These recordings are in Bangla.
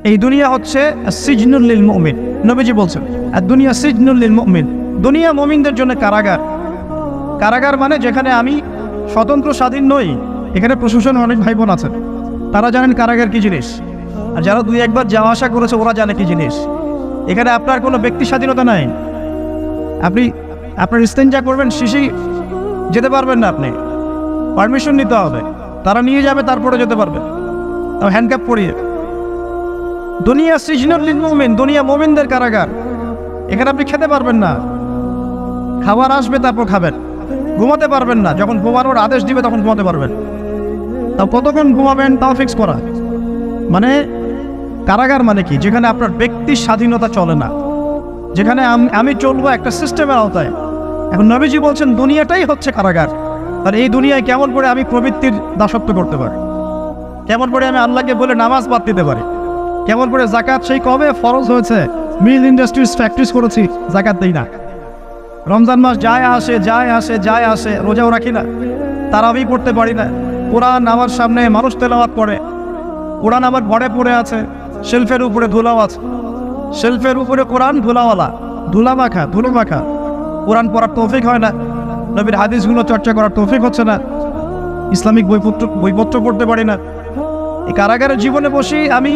এই দুনিয়া হচ্ছে সিজনুল লিল মুমিন। নবীজি বলছেন আর দুনিয়া সিজনুল লিল মুমিন, দুনিয়া মুমিনদের জন্য কারাগার। কারাগার মানে যেখানে আমি স্বতন্ত্র স্বাধীন নই। এখানে প্রশাসন অনেক ভাই বোন আছেন, তারা জানেন কারাগার কি জিনিস, আর যারা দুই একবার যাওয়া আসা করেছে ওরা জানে কি জিনিস। এখানে আপনার কোনো ব্যক্তি স্বাধীনতা নাই। আপনি আপনার ইস্তেঞ্জা করবেন, শিশি যেতে পারবেন না, আপনি পারমিশন নিতে হবে, তারা নিয়ে যাবে তারপরে যেতে পারবে, তাও হ্যান্ডক্যাপ পরিয়ে। দুনিয়া সিজনুল লিল মুমিন, দুনিয়া মুমিনদের কারাগার। এখানে আপনি খেতে পারবেন না, খাবার আসবে তারপর খাবেন। ঘুমাতে পারবেন না, যখন ঘুমানোর আদেশ দিবে তখন ঘুমাতে পারবেন। তাও কতক্ষণ ঘুমাবেন তাও ফিক্স করা। মানে কারাগার মানে কি? যেখানে আপনার ব্যক্তির স্বাধীনতা চলে না, যেখানে আমি চলবো একটা সিস্টেমের আওতায়। এখন নবীজি বলছেন দুনিয়াটাই হচ্ছে কারাগার। আর এই দুনিয়ায় কেমন করে আমি প্রবৃত্তির দাসত্ব করতে পারি, কেমন করে আমি আল্লাহকে বলে নামাজ বাদ দিতে পারি, কেমন করে জাকাত সেই কবে ফরজ হয়েছে, মিল ইন্ডাস্ট্রিজ ফ্যাক্টরিজ করেছি, জাকাত দিই না। রমজান মাস যায় আসে যায় আসে যায় আসে, রোজাও রাখি না, তারাবি পড়তে পারি না। কোরআন আমার সামনে মানুষ তেলাওয়াত করে, কোরআন আমার ঘরে পড়ে আছে, শেলফের উপরে ধুলাও আছে, শেলফের উপরে কোরআন ধুলাওয়ালা, ধুলো মাখা। কোরআন পড়ার তৌফিক হয় না, নবীর হাদিসগুলো চর্চা করার তৌফিক হচ্ছে না, ইসলামিক বইপত্র পড়তে পারি না। এই কারাগারের জীবনে বসি আমি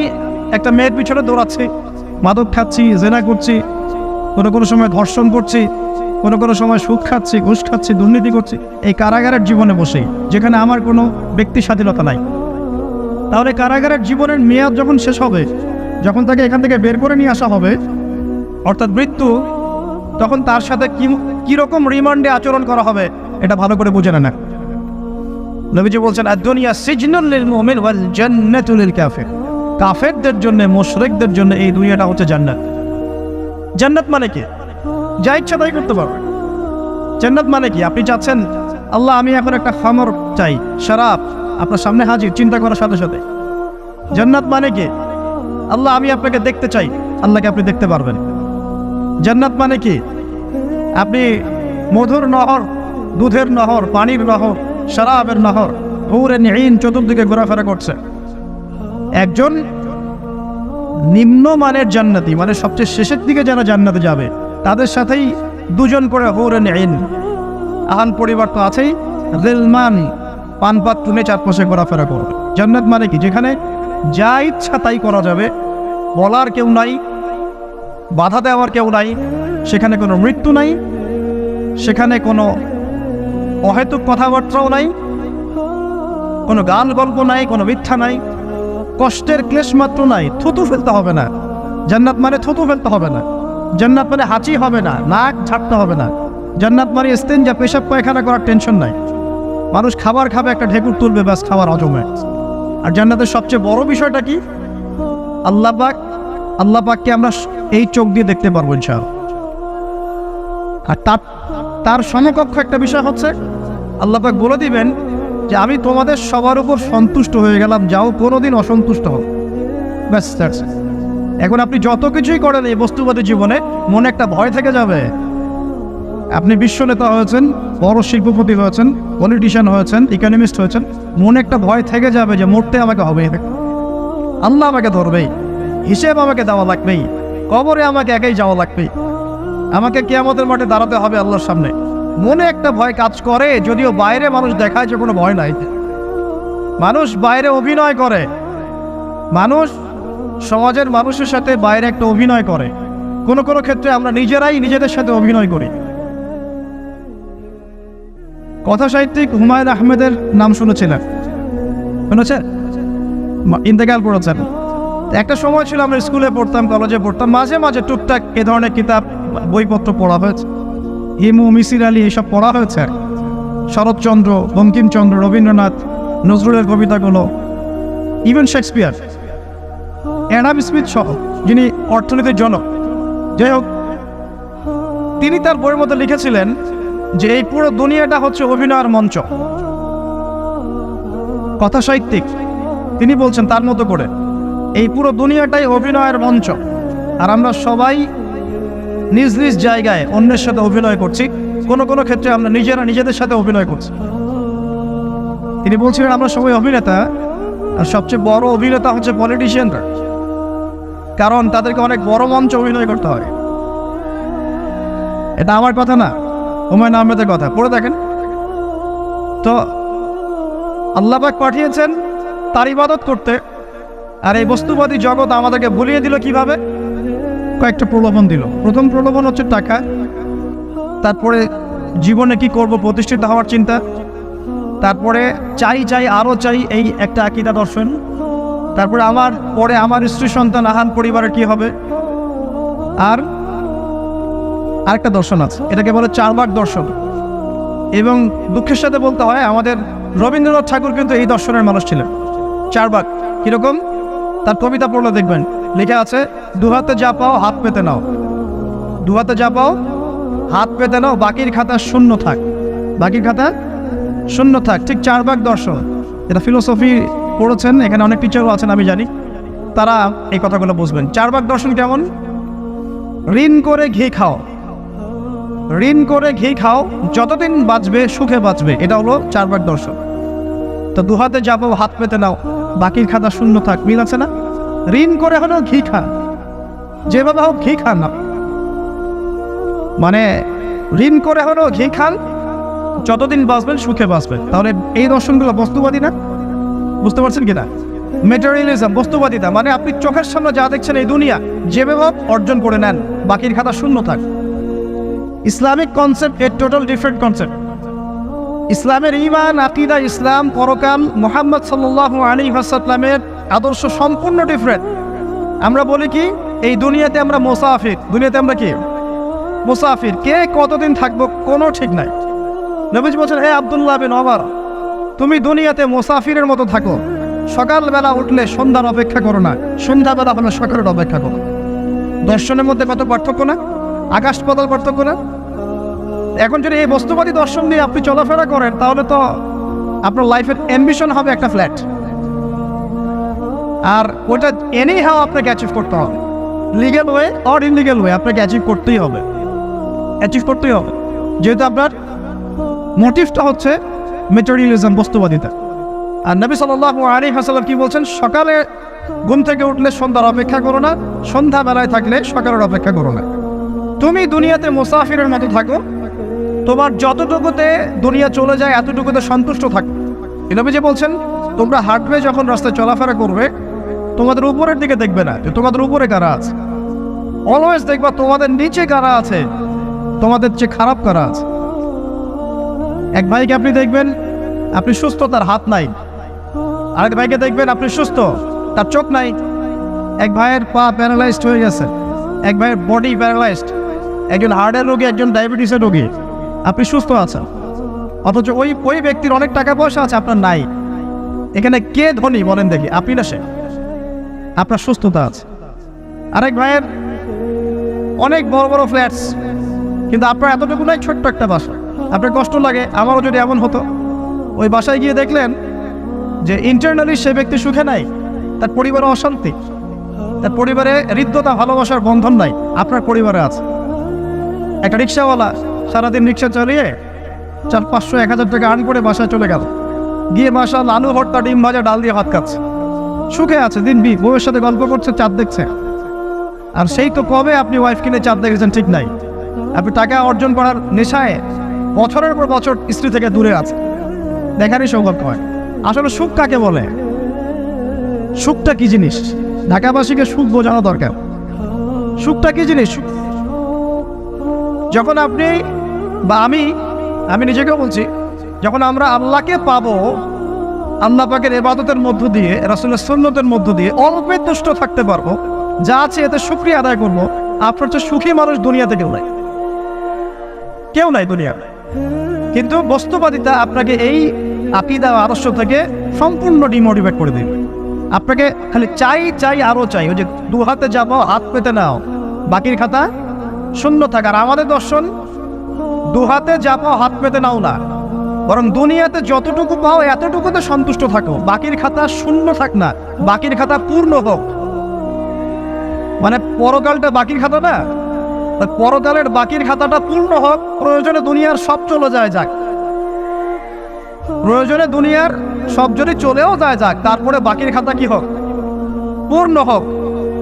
একটা মেয়ের পিছনে দৌড়াচ্ছি, মাদক খাচ্ছি, জেনা করছি, কোনো সময় ধর্ষণ করছি, কোনো সময় সুদ খাচ্ছি, ঘুষ খাচ্ছি, দুর্নীতি করছি। এই কারাগারের জীবনে বসেই, যেখানে আমার কোনো ব্যক্তি স্বাধীনতা নাই। তাহলে কারাগারের জীবনের মেয়াদ যখন শেষ হবে, যখন তাকে এখান থেকে বের করে নিয়ে আসা হবে, অর্থাৎ মৃত্যু, তখন তার সাথে কিরকম রিমান্ডে আচরণ করা হবে এটা ভালো করে বুঝে না। নবীজি বলছেন আদ-দুনিয়া সিজনুল লিল মুমিন ওয়াল জান্নাতু লিল কাফির। কাফেরদের জন্য, মুশরিকদের জন্য এই দুনিয়াটা হচ্ছে জান্নাত। জান্নাত মানে কি? যা ইচ্ছা তাই করতে পারবেন। জান্নাত মানে কি? আপনি চাচ্ছেন আল্লাহ আমি এখন একটা খামর চাই, শরাব, আপনার সামনে হাজির, চিন্তা করার সাথে সাথে। জান্নাত মানে কি? আল্লাহ আমি আপনাকে দেখতে চাই, আল্লাহকে আপনি দেখতে পারবেন। জান্নাত মানে কি? আপনি মধুর নহর, দুধের নহর, পানির নহর, শরাবের নহর, হুরুন ঈন চতুর্দিকে ঘোরাফেরা করছে। একজন নিম্নমানের জান্নাতি, মানে সবচেয়ে শেষের দিকে যারা জান্নাতে যাবে, তাদের সাথেই দুজন করে হুরুন ঈন, আহান পরিবার তো আছেই, গিলমান পানপাত টুনে চারপাশে ঘোরাফেরা করবে। জান্নাত মানে কি? যেখানে যা ইচ্ছা তাই করা যাবে, বলার কেউ নাই, বাধা দেওয়ার কেউ নাই, সেখানে কোনো মৃত্যু নাই, সেখানে কোনো অহেতুক কথাবার্তাও নাই, কোনো গান গল্প নাই, কোনো মিথ্যা নাই, কষ্টের ক্লেশ মাত্র নাই, থুতু ফেলতে হবে না। জান্নাত মানে থুতু ফেলতে হবে না, জান্নাত মানে হাঁচি হবে না, নাক ঝাড়তে হবে না, জান্নাত মানে ইস্তেঞ্জা, পেশাব পায়খানা করার টেনশন নাই। মানুষ খাবার খাবে, একটা ঢেকুর তুলবে, ব্যাস খাবার হজমে। আর জান্নাতের সবচেয়ে বড় বিষয়টা কি? আল্লাহ পাককে আমরা এই চোখ দিয়ে দেখতে পারবো ইনশাআল্লাহ। আর তার সমকক্ষ একটা বিষয় হচ্ছে আল্লাহ পাক বলে দিবেন যে আমি তোমাদের সবার উপর সন্তুষ্ট হয়ে গেলাম, যাও কোনোদিন অসন্তুষ্ট হও, ব্যাস। এখন আপনি যত কিছুই করেন এই বস্তুবাদী জীবনে, মনে একটা ভয় থেকে যাবে। আপনি বিশ্ব নেতা হয়েছেন, বড় শিল্পপতি হয়েছেন, পলিটিশিয়ান হয়েছেন, ইকোনমিস্ট হয়েছেন, মনে একটা ভয় থেকে যাবে যে মরতে আমাকে হবে, আল্লাহ আমাকে ধরবেই, হিসেব আমাকে দেওয়া লাগবেই, কবরে আমাকে একাই যাওয়া লাগবেই, আমাকে কিয়ামতের মাঠে দাঁড়াতে হবে আল্লাহর সামনে। মনে একটা ভয় কাজ করে, যদিও বাইরে মানুষ দেখায় যে কোনো ভয় নাই। মানুষ বাইরে অভিনয় করে, মানুষ সমাজের মানুষের সাথে বাইরে একটা অভিনয় করে। কোনো ক্ষেত্রে আমরা নিজেরাই নিজেদের সাথে অভিনয় করি। কথা সাহিত্যিক হুমায়ুন আহমেদের নাম শুনেছেন? ইন্তেকাল করেছেন। একটা সময় ছিল আমরা স্কুলে পড়তাম, কলেজে পড়তাম, মাঝে মাঝে টুকটাক এ ধরনের কিতাব, বইপত্র পড়া হয়েছে। হিমু, মিসির আলী এইসব পড়া হয়েছে। শরৎচন্দ্র, বঙ্কিমচন্দ্র, রবীন্দ্রনাথ, নজরুলের কবিতাগুলো, ইভেন শেক্সপিয়ার, অ্যাডাম স্মিথ সহ, যিনি অর্থনীতির জনক। যাই হোক, তিনি তার বইয়ের মধ্যে লিখেছিলেন যে এই পুরো দুনিয়াটা হচ্ছে অভিনয়ের মঞ্চ। কথা সাহিত্যিক তিনি বলছেন তার মতো করে এই পুরো দুনিয়াটাই অভিনয়ের মঞ্চ, আর আমরা সবাই নিজ নিজ জায়গায় অন্যের সাথে অভিনয় করছি। কোনো ক্ষেত্রে আমরা নিজেরা নিজেদের সাথে অভিনয় করছি। তিনি বলছিলেন আমরা সবাই অভিনেতা, আর সবচেয়ে বড় অভিনেতা হচ্ছে পলিটিশিয়ানরা। কারণ তাদেরকে অনেক বড় মঞ্চে অভিনয় করতে হয়। এটা আমার কথা না, হুমায়ুন আহমেদের কথা, পড়ে দেখেন। তো আল্লাহ পাক পাঠিয়েছেন তার ইবাদত করতে, আর এই বস্তুবাদী জগৎ আমাদেরকে ভুলিয়ে দিল কিভাবে? কয়েকটা প্রলোভন দিল। প্রথম প্রলোভন হচ্ছে টাকা, তারপরে জীবনে কি করব প্রতিষ্ঠিত হওয়ার চিন্তা, তারপরে চাই চাই আরও চাই এই একটা আকীদা দর্শন, তারপরে আমার স্ত্রী সন্তান আহান পরিবারের কি হবে, আর আরেকটা দর্শন আছে, এটাকে বলে চারবাক দর্শন। এবং দুঃখের সাথে বলতে হয় আমাদের রবীন্দ্রনাথ ঠাকুর কিন্তু এই দর্শনের মানুষ ছিলেন। চারবাক কিরকম? তার কবিতা পড়লে দেখবেন লেখা আছে, দুহাতে যা পাও হাত পেতে নাও, দুহাতে যা পাও হাত পেতে নাও, বাকির খাতা শূন্য থাক, বাকির খাতা শূন্য থাক। ঠিক চারবাক দর্শন, এটা ফিলোসফি পড়েছেন, এখানে অনেক টিচারও আছেন আমি জানি, তারা এই কথাগুলো বুঝবেন। চারবাক দর্শন কেমন? ঋণ করে ঘি খাও, ঋণ করে ঘি খাও, যতদিন বাঁচবে সুখে বাঁচবে, এটা হলো চারবাক দর্শন। তো দুহাতে যাবো হাত পেতে নাও, বাকির খাতা শূন্য থাক, মিল আছে না? ঋণ করে হলেও ঘি খান, যেভাবে হোক ঘি খান না, মানে ঋণ করে হলেও ঘি খান, যতদিন বাঁচবেন সুখে বাঁচবেন। তাহলে এই দর্শনগুলো বস্তুবাদী না? বুঝতে পারছেন কিনা? ম্যাটেরিয়ালিজম, বস্তুবাদিতা, মানে আপনি চোখের সামনে যা দেখছেন এই দুনিয়া, যেভাবে হোক অর্জন করে নেন, বাকির খাতা শূন্য থাক। ইসলামিক কনসেপ্ট এর টোটাল ডিফারেন্ট কনসেপ্ট। ইসলামের ঈমান, আকীদা, ইসলাম, পরকাল, মুহাম্মদ সাল্লাল্লাহু আলাইহি ওয়াসাল্লামের আদর্শ সম্পূর্ণ ডিফারেন্ট। আমরা বলি কি, এই দুনিয়াতে আমরা মুসাফির, দুনিয়াতে আমরা কি মুসাফির, কে কতদিন থাকবো কোনো ঠিক নাই। নবীজি বলছেন, হে আব্দুল্লাহ বিন ওমর, তুমি দুনিয়াতে মুসাফিরের মতো থাকো, সকালবেলা উঠলে সন্ধ্যার অপেক্ষা করো না, সন্ধ্যাবেলা হলে সকালের অপেক্ষা করো। দর্শনের মধ্যে কত পার্থক্য না, আকাশ পাতাল পার্থক্য না? এখন যদি এই বস্তুবাদী দর্শন নিয়ে আপনি চলাফেরা করেন, তাহলে তো আপনার লাইফের অ্যাম্বিশন হবে একটা ফ্ল্যাট, আর ওটা এনি হাও আপনাকে অ্যাচিভ করতে হবে, legal way or illegal way, আপনাকে অ্যাচিভ করতেই হবে, অ্যাচিভ করতেই হবে, যেহেতু আপনার মোটিভটা হচ্ছে ম্যাটেরিয়ালিজম, বস্তুবাদিতা। আর নবী সাল্লাল্লাহু আলাইহি ওয়াসাল্লাম কি বলছেন? সকালে ঘুম থেকে উঠলে সন্ধ্যার অপেক্ষা করো না, সন্ধ্যাবেলায় থাকলে সকালের অপেক্ষা করো না। তুমি দুনিয়াতে মুসাফিরের মতো থাকো, তোমার যতটুকুতে দুনিয়া চলে যায় এতটুকুতে সন্তুষ্ট থাকো। নবী যে বলছেন, তোমরা হাঁটবে যখন রাস্তায় চলাফেরা করবে, তোমাদের উপরের দিকে দেখবে না যে তোমাদের উপরে কারা আছে, অলওয়েজ দেখবা তোমাদের নিচে কারা আছে, তোমাদের চেয়ে খারাপ কারা আছে। এক ভাইকে আপনি দেখবেন আপনি সুস্থ, তার হাত নাই, আরেক ভাইকে দেখবেন আপনি সুস্থ, তার চোখ নাই। এক ভাইয়ের পা প্যারালাইজড হয়ে গেছে, এক ভাইয়ের বডি প্যারালাইজড, একজন হার্টের রোগী, একজন ডায়াবেটিসের রোগী, আপনি সুস্থ আছেন, অথচ ওই ব্যক্তির অনেক টাকা পয়সা আছে, আপনার নাই। এখানে কে ধনী বলেন দেখি, আপনি না সে? আপনার সুস্থতা আছে। আরেক ভাইয়ের অনেক বড় বড় ফ্ল্যাটস, কিন্তু আপনার এতটুকু নাই, ছোট্ট একটা বাসা। আপনার কষ্ট লাগে, আমারও যদি এমন হতো। ওই বাসায় গিয়ে দেখলেন যে ইন্টারনালি সে ব্যক্তি সুখে নাই, তার পরিবারে অশান্তি, তার পরিবারে হৃদ্যতা ভালোবাসার বন্ধন নাই, আপনার পরিবারে আছে। একটা রিক্সাওয়ালা সারাদিন রিক্সা চালিয়ে 400-500-1000 টাকা আর্ন করে বাসায় চলে গেল, গিয়ে মাশাআল্লাহ আলু ভর্তা, ডিম ভাজা, ডাল দিয়ে ভাত খাচ্ছে, সুখে আছে, দিন বউয়ের সাথে গল্প করছে, চাঁদ দেখছে। আর সেই তো কবে আপনি ওয়াইফ কিনে চাঁদ দেখেছেন ঠিক নাই, আপনি টাকা অর্জন করার নেশায় বছরের পর বছর স্ত্রী থেকে দূরে আছে, দেখারই সৌভাগ্য হয়। আসলে সুখ কাকে বলে? সুখটা কি জিনিস? ঢাকাবাসীকে সুখ বোঝানো দরকার। সুখটা কি জিনিস? যখন আপনি বা আমি নিজেকেও বলছি, যখন আমরা আল্লাহকে পাবো, আল্লাহ পাকের ইবাদতের মধ্য দিয়ে, রাসূলের সুন্নতের মধ্য দিয়ে অল্পে তুষ্ট থাকতে পারবো, যা আছে এতে শুকরিয়া আদায় করবো, আপনার তো সুখী মানুষ দুনিয়াতে কেউ নাই দুনিয়াতে। কিন্তু বস্তুবাদিতা আপনাকে এই আকীদা আদর্শ থেকে সম্পূর্ণ ডিমোটিভেট করে দেবে। আপনাকে খালি চাই আরও চাই, ওই যে দু হাতে যাবো হাত পেতে নাও, বাকির খাতা শূন্য থাকার। আমাদের দর্শন দু হাতে যাবো হাত পেতে নাও না, বরং দুনিয়াতে যতটুকু পাও এতটুকুতে সন্তুষ্ট থাকো, বাকির খাতা শূন্য থাক না, বাকির খাতা পূর্ণ হোক। মানে পরকালটা বাকির খাতা না, পরকালের বাকির খাতাটা পূর্ণ হোক। প্রয়োজনে দুনিয়ার সব চলে যাক, প্রয়োজনে দুনিয়ার সব যদি চলেও যাক, তারপরে বাকির খাতা কি হোক? পূর্ণ হোক।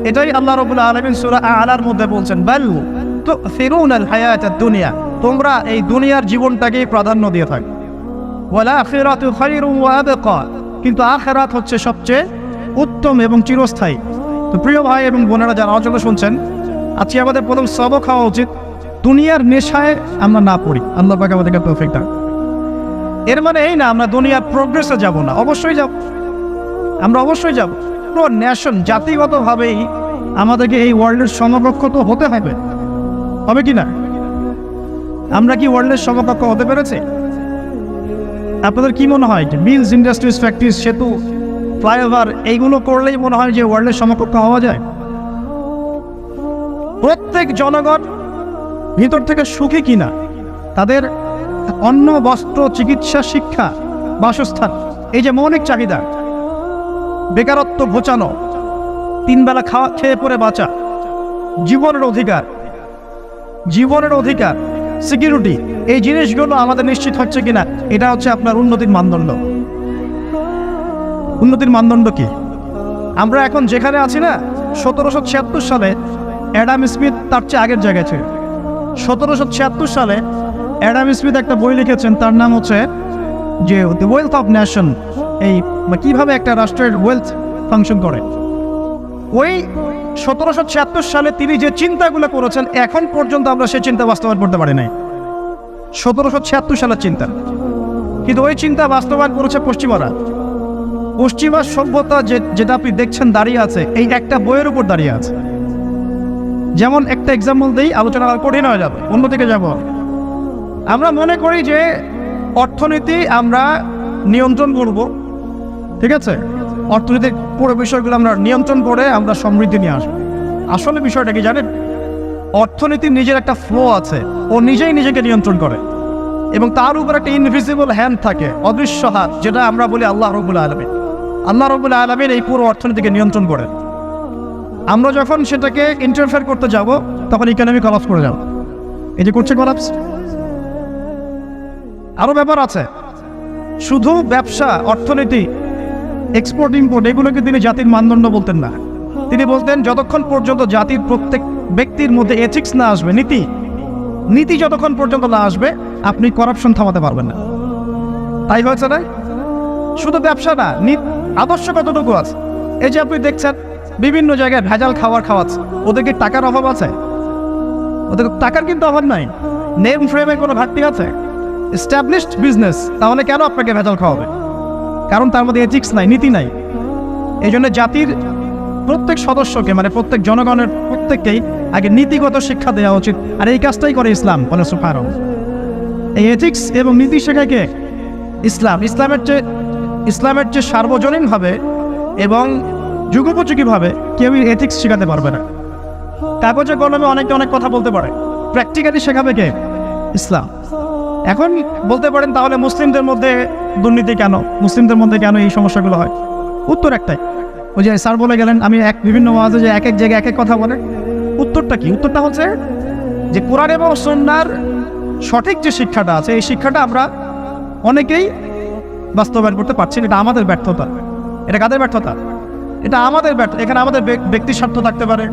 এটাই আল্লাহ রাব্বুল আলামিন সূরা আ'লার মধ্যে বলছেন, বাল তু'থিরুনাল হায়াতাদ দুনিয়া, তোমরা এই দুনিয়ার জীবনটাকে প্রাধান্য দিয়ে থাকো, ওয়াল আখিরাতু খায়রুন ওয়া আবকা, কিন্তু আখিরাত হচ্ছে সবচেয়ে উত্তম এবং চিরস্থায়ী। তো প্রিয় ভাই এবং বোনেরা যারা আলোচনা শুনছেন, আজকে আমাদের প্রথম সবক হওয়া উচিত দুনিয়ার নেশায় আমরা না পড়ি। আল্লাহ পাক আমাদেরকে তৌফিক দান। এর মানে এই না আমরা দুনিয়ার প্রোগ্রেসে যাব না, অবশ্যই যাব, আমরা অবশ্যই যাব। পুরো ন্যাশন জাতিগতভাবেই আমাদেরকে এই ওয়ার্ল্ডের সমকক্ষ তো হতে হবে কি না? আমরা কি ওয়ার্ল্ডের সমকক্ষ হতে পেরেছি? আপনাদের কি মনে হয় যে মিলস, ইন্ডাস্ট্রিজ, ফ্যাক্টরিজ, সেতু, ফ্লাইওভার এইগুলো করলেই মনে হয় যে ওয়ার্ল্ডের সমকক্ষ হওয়া যায়? প্রত্যেক জনগণ ভিতর থেকে সুখী কিনা, তাদের অন্ন, বস্ত্র, চিকিৎসা, শিক্ষা, বাসস্থান, এই যে মৌলিক চাহিদা, বেকারত্ব ঘোচানো, 3 বেলা খেয়ে পরে বাঁচা, জীবনের অধিকার, সিকিউরিটি, এই জিনিসগুলো আমাদের নিশ্চিত হচ্ছে কিনা, এটা হচ্ছে আপনার উন্নতির মানদণ্ড। উন্নতির মানদণ্ড কি? আমরা এখন যেখানে আছি না, 1776 সালে অ্যাডাম স্মিথ তার চেয়ে আগের জায়গায় ছিল। 1776 সালে অ্যাডাম স্মিথ একটা বই লিখেছেন, তার নাম হচ্ছে যে দ্য ওয়েলথ অফ নেশন, এই কিভাবে একটা রাষ্ট্রের ওয়েলথ ফাংশন করে। ওই 1776 সালে তিনি যে চিন্তাগুলো করেছেন, এখন পর্যন্ত আমরা সেই চিন্তা বাস্তবায়ন করতে পারি নাই। 1776 সালের চিন্তা, কিন্তু ওই চিন্তা বাস্তবায়ন করেছে পশ্চিমা সভ্যতা, যেটা আপনি দেখছেন দাঁড়িয়ে আছে এই একটা বইয়ের উপর দাঁড়িয়ে আছে। যেমন একটা এক্সাম্পল দিই, আলোচনা কঠিন হয়ে যাবে, অন্যদিকে যাব। আমরা মনে করি যে অর্থনীতি আমরা নিয়ন্ত্রণ করব, ঠিক আছে, অর্থনীতির পুরো বিষয়গুলো আমরা নিয়ন্ত্রণ করে আমরা সমৃদ্ধি নিয়ে আসবো। আসলে বিষয়টা কি জানেন? অর্থনীতির নিজের একটা ফ্লো আছে, ও নিজেই নিজেকে নিয়ন্ত্রণ করে, এবং তার উপর একটা ইনভিজিবল হ্যান্ড থাকে, অদৃশ্য হাত, যেটা আমরা বলি আল্লাহ রাব্বুল আলামিন। আল্লাহ রাব্বুল আলামিন এই পুরো অর্থনীতিকে নিয়ন্ত্রণ করেন। আমরা যখন সেটাকে ইন্টারফেয়ার করতে যাব, তখন ইকোনমি কলাপস করে যাব। এই যে করছে কলাপস। আরো ব্যাপার আছে, শুধু ব্যবসা, অর্থনীতি, এক্সপোর্ট ইম্পোর্ট, এগুলোকে তিনি জাতির মানদণ্ড বলতেন না। তিনি বলতেন যতক্ষণ পর্যন্ত জাতির প্রত্যেক ব্যক্তির মধ্যে এথিক্স না আসবে, নীতি যতক্ষণ পর্যন্ত না আসবে, আপনি করাপশন থামাতে পারবেন না। তাই হয়েছে না? শুধু ব্যবসা না, আদর্শ কতটুকু আছে? এই যে আপনি দেখছেন বিভিন্ন জায়গায় ভেজাল খাবার খাওয়াচ্ছে, ওদেরকে টাকার অভাব আছে? ওদের টাকার কিন্তু অভাব নাই। নেম ফ্রেমে কোনো ঘাটতি আছে? এস্টাবলিশড বিজনেস, তাহলে কেন আপনাকে ভেজাল খাওয়াবে? কারণ তার মধ্যে এথিক্স নাই, নীতি নাই। এই জন্য জাতির প্রত্যেক সদস্যকে, মানে প্রত্যেক জনগণের প্রত্যেককেই আগে নীতিগত শিক্ষা দেওয়া উচিত। আর এই কাজটাই করে ইসলাম। এই এথিক্স এবং নীতি শেখায় কে? ইসলাম। ইসলামের চেয়ে সার্বজনীনভাবে এবং যুগোপযোগীভাবে কেউ এথিক্স শেখাতে পারবে না। কাগজে কলমে অনেকে অনেক কথা বলতে পারে, প্র্যাকটিক্যালি শেখাবে কে? ইসলাম। এখন বলতে পারেন তাহলে মুসলিমদের মধ্যে দুর্নীতি কেন, মুসলিমদের মধ্যে কেন এই সমস্যাগুলো হয়? উত্তর একটাই, ওই যে স্যার বলে গেলেন, আমি বিভিন্ন ওয়াজে যে এক এক জায়গায় এক এক কথা বলে। উত্তরটা কি? উত্তরটা হচ্ছে যে কোরআন এবং সুন্নাহর সঠিক যে শিক্ষাটা আছে, এই শিক্ষাটা আমরা অনেকেই বাস্তবায়ন করতে পারছি না। এটা আমাদের ব্যর্থতা। এটা কাদের ব্যর্থতা? এটা আমাদের ব্যর্থতা। এখানে আমাদের ব্যক্তি স্বার্থ থাকতে পারে,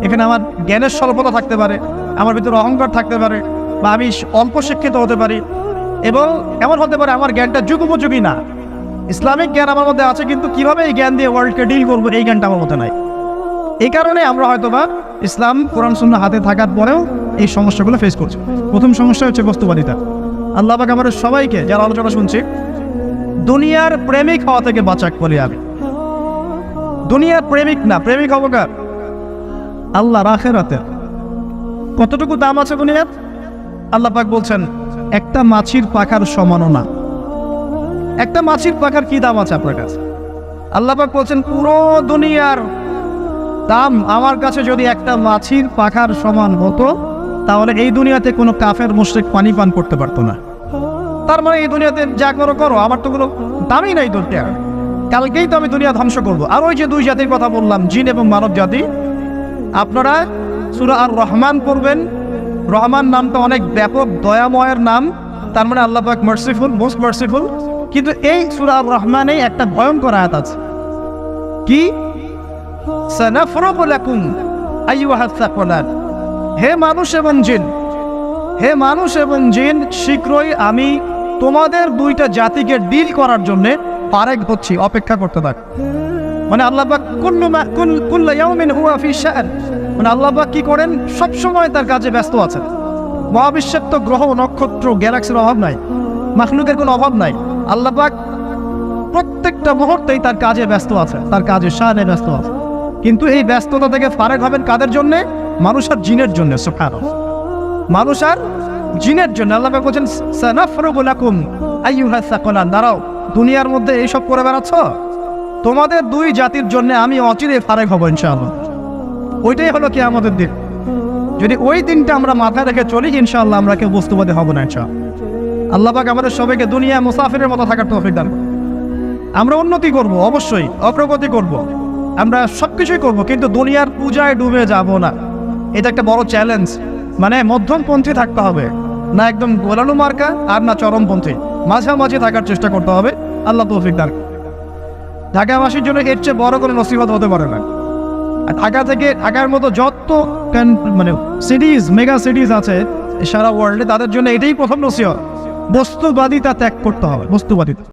এখানে আমার জ্ঞানের স্বল্পতা থাকতে পারে, আমার ভিতরে অহংকার থাকতে পারে, বা আমি অল্প শিক্ষিত হতে পারি, এবং এমন হতে পারে আমার জ্ঞানটা যুগোপযোগী না। ইসলামিক জ্ঞান আমার মধ্যে আছে, কিন্তু কিভাবে এই জ্ঞান দিয়ে ওয়ার্ল্ডকে ডিল করবো, এই জ্ঞানটা আমার মধ্যে নাই। এই কারণে আমরা হয়তোবা ইসলাম, কোরআন সুন্নাহ হাতে থাকার পরেও এই সমস্যাগুলো ফেস করছি। প্রথম সমস্যা হচ্ছে বস্তুবাদিতা। আল্লাহ পাক আমাদের সবাইকে, যারা আলোচনা শুনছি, দুনিয়ার প্রেমিক হওয়া থেকে বাঁচাক বলি আমি। দুনিয়ার প্রেমিক না, প্রেমিক হবো কার? আল্লাহর, আখিরাতের। কতটুকু দাম আছে দুনিয়ার? আল্লাহ পাক বলছেন একটা মাছির পাখার সমানও না। একটা মাছির পাখার কি দাম আছে আপনার কাছে? আল্লাহ পাক বলছেন পুরো দুনিয়ার দাম আমার কাছে যদি একটা মাছির পাখার সমান হতো, তাহলে এই দুনিয়াতে কোনো কাফের মুশরিক পানি পান করতে পারতো না। তার মানে এই দুনিয়াতে যা করো, আমার তো কোনো দামই নাই দুনিয়া। কালকেই তো আমি দুনিয়া ধ্বংস করবো। আর ওই যে দুই জাতির কথা বললাম, জিন এবং মানব জাতি, আপনারা সূরা আর রহমান পড়বেন। রহমান নামটা অনেক ব্যাপক, দয়াময়ের নাম, তার মানে আল্লাহ পাক মার্সিফুল, মোস্ট মার্সিফুল। কিন্তু এই সূরা আর রহমানে একটা ভয়ঙ্কর আয়াত আছে। কি? সানাফরুগু লাকুম আইয়ুহাস সাকলান। হে মানুষ এবং জিন, হে মানুষ এবং জিন, শীঘ্রই আমি তোমাদের দুইটা জাতিকে ডিল করার জন্য পারেক হচ্ছি, অপেক্ষা করতে থাক। মানে আল্লাহ পাক কুল্লু ইয়াউমিন হুয়া ফি শাআন, মানে আল্লাহ পাক কি করেন, সব সময় তার কাজে ব্যস্ত আছেন। মহাবিশ্বের তো গ্রহ নক্ষত্র গ্যালাক্সির অভাব নাই, মাখলুকের কোনো অভাব নাই। আল্লাহ পাক প্রত্যেকটা মুহূর্তেই তার কাজে ব্যস্ত আছে, তার কাজে শানে ব্যস্ত আছে। কিন্তু এই ব্যস্ততা থেকে ফারেক হবেন কাদের জন্যে? মানুষ আর জিনের জন্য। সুবহানাল্লাহ, মানুষ আর জিনের জন্য। আল্লাহ পাক বলেন সানাফরুগু লাকুম আইয়ুহাস সাকলান। দাঁড়াও, দুনিয়ার মধ্যে এইসব করে বেড়াচ্ছ, তোমাদের দুই জাতির জন্য আমি অচিরে ফারেক হব ইনশাআল্লাহ। ওইটাই হলো কিয়ামতের দিন। যদি ওই দিনটা আমরা মাথায় রেখে চলি, ইনশাআল্লাহ আমরা কেউ বস্তুবাদী হব না ইনশাআল্লাহ। আল্লাহ পাক আমাদের সবাইকে দুনিয়া মুসাফিরের মতো থাকার তৌফিক দান করুন। আমরা উন্নতি করব, অবশ্যই অগ্রগতি করব, আমরা সবকিছুই করব, কিন্তু দুনিয়ার পূজায় ডুবে যাব না। এটা একটা বড় চ্যালেঞ্জ। মানে মধ্যমপন্থী থাকতে হবে, না একদম গোলালু মার্কা আর না চরমপন্থী, মাঝামাঝি থাকার চেষ্টা করতে হবে। আল্লাহ তৌফিক দান করুন। ঢাকাবাসীর জন্য এর চেয়ে বড় কোনো নসিহত হতে পারে না। আর ঢাকার মতো যত মানে সিটিজ, মেগা সিটিজ আছে সারা ওয়ার্ল্ডে, তাদের জন্য এটাই প্রথম নসিহত, বস্তুবাদিতা ত্যাগ করতে হবে, বস্তুবাদিতা।